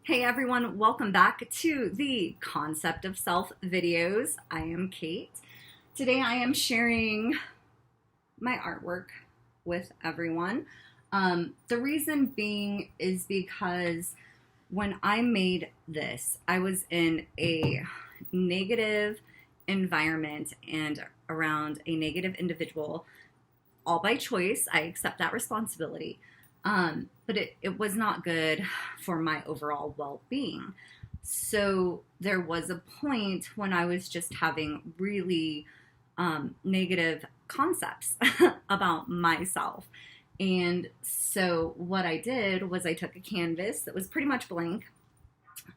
Hey everyone, welcome back to the Concept of Self videos. I am Kate. Today I am sharing my artwork with everyone. The reason being is because when I made this, I was in a negative environment and around a negative individual, all by choice. I accept that responsibility. But it was not good for my overall well-being. So there was a point when I was just having really negative concepts about myself. And so what I did was I took a canvas that was pretty much blank,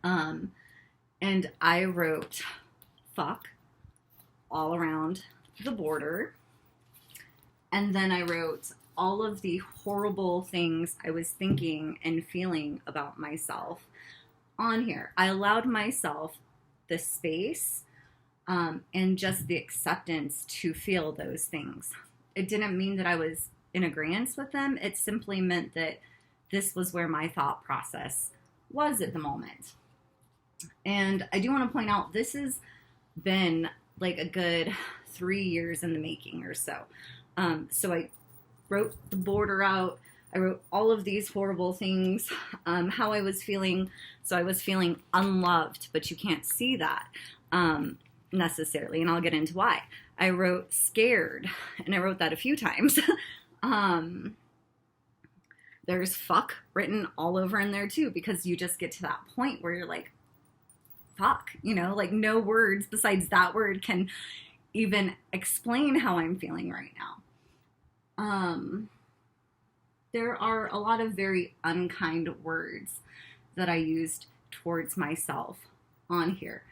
and I wrote fuck all around the border. And then I wrote all of the horrible things I was thinking and feeling about myself on here. I allowed myself the space and just the acceptance to feel those things. It didn't mean that I was in agreement with them. It simply meant that this was where my thought process was at the moment. And I do want to point out, this has been like a good 3 years in the making or so. So I wrote the border out. I wrote all of these horrible things, how I was feeling. So I was feeling unloved, but you can't see that necessarily, and I'll get into why. I wrote scared, and I wrote that a few times. There's fuck written all over in there too, because you just get to that point where you're like, fuck, like no words besides that word can even explain how I'm feeling right now. There are a lot of very unkind words that I used towards myself on here.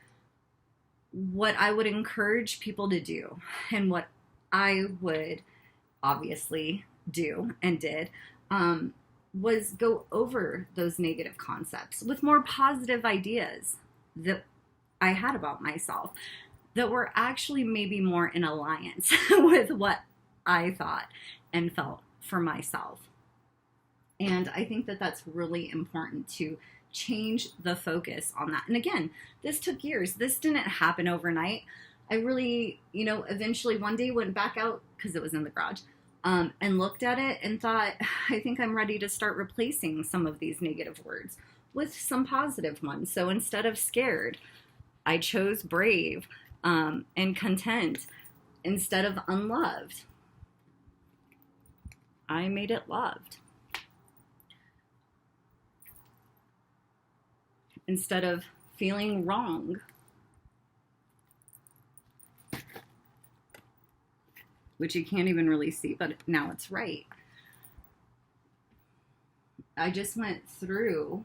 What I would encourage people to do, and what I would obviously do and did, was go over those negative concepts with more positive ideas that I had about myself that were actually maybe more in alliance with what I thought and felt for myself. And I think that that's really important to change the focus on that. And again, this took years. This didn't happen overnight. I really, eventually one day went back out because it was in the garage and looked at it and thought, I think I'm ready to start replacing some of these negative words with some positive ones. So instead of scared, I chose brave and content. Instead of unloved, I made it loved. Instead of feeling wrong, which you can't even really see, but now it's right. I just went through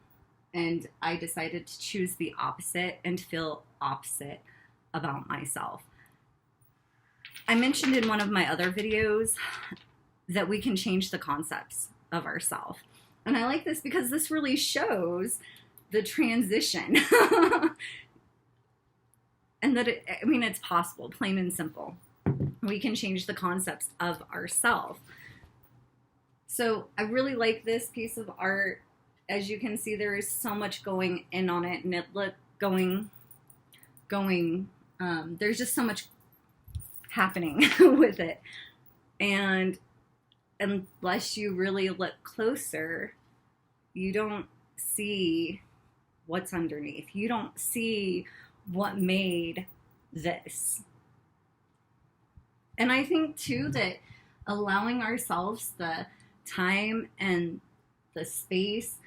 and I decided to choose the opposite and feel opposite about myself. I mentioned in one of my other videos that we can change the concepts of ourselves. And I like this because this really shows the transition. And that it's possible, plain and simple. We can change the concepts of ourselves. So I really like this piece of art. As you can see, there is so much going in on it, and it look going. There's just so much happening with it, and unless you really look closer, you don't see what's underneath. You don't see what made this. And I think too that allowing ourselves the time and the space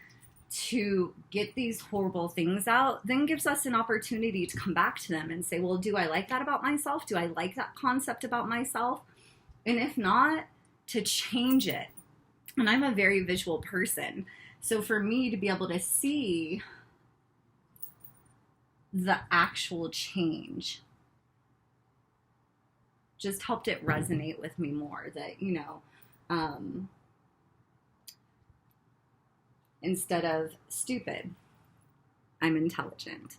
to get these horrible things out then gives us an opportunity to come back to them and say, well, do I like that about myself? Do I like that concept about myself? And if not, to change it. And I'm a very visual person. So for me to be able to see the actual change just helped it resonate with me more that, instead of stupid, I'm intelligent.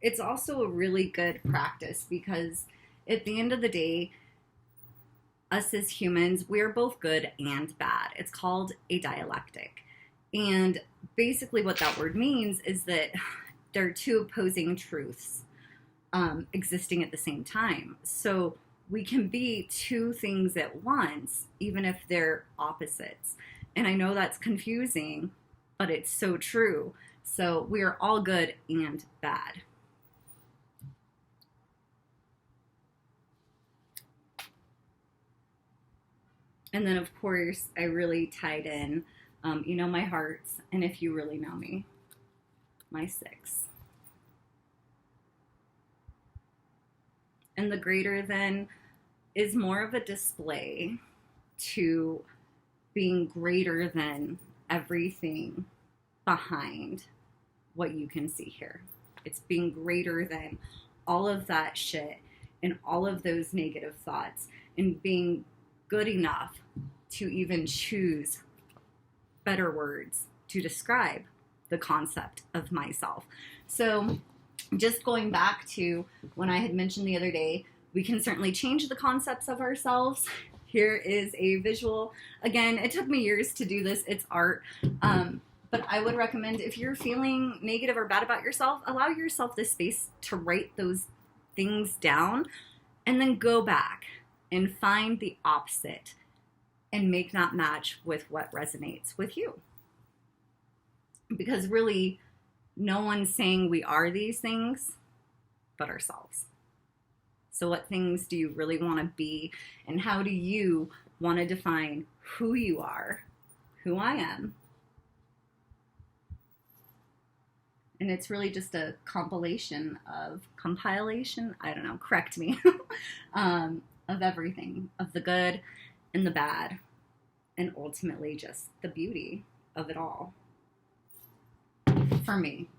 It's also a really good practice because at the end of the day, us as humans, we're both good and bad. It's called a dialectic. And basically what that word means is that there are two opposing truths existing at the same time. So we can be two things at once, even if they're opposites. And I know that's confusing, but it's so true. So we are all good and bad. And then, of course, I really tied in, you know, my hearts, and if you really know me, my 6. And the greater than is more of a display to being greater than everything behind what you can see here. It's being greater than all of that shit and all of those negative thoughts, and being good enough to even choose better words to describe the concept of myself. So just going back to when I had mentioned the other day, we can certainly change the concepts of ourselves. Here is a visual. Again, it took me years to do this. It's art. But I would recommend, if you're feeling negative or bad about yourself, allow yourself the space to write those things down, and then go back and find the opposite and make that match with what resonates with you. Because really, no one's saying we are these things but ourselves. So what things do you really want to be, and how do you want to define who you are, who I am? And it's really just a compilation, I don't know, correct me, of everything, of the good and the bad, and ultimately just the beauty of it all, for me.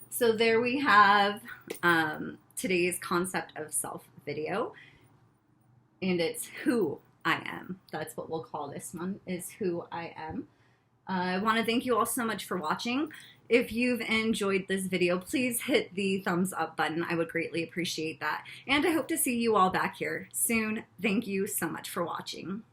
So there we have today's concept of self video, and it's who I am. That's what we'll call this one, is who I am. I want to thank you all so much for watching. If you've enjoyed this video, please hit the thumbs up button. I would greatly appreciate that. And I hope to see you all back here soon. Thank you so much for watching.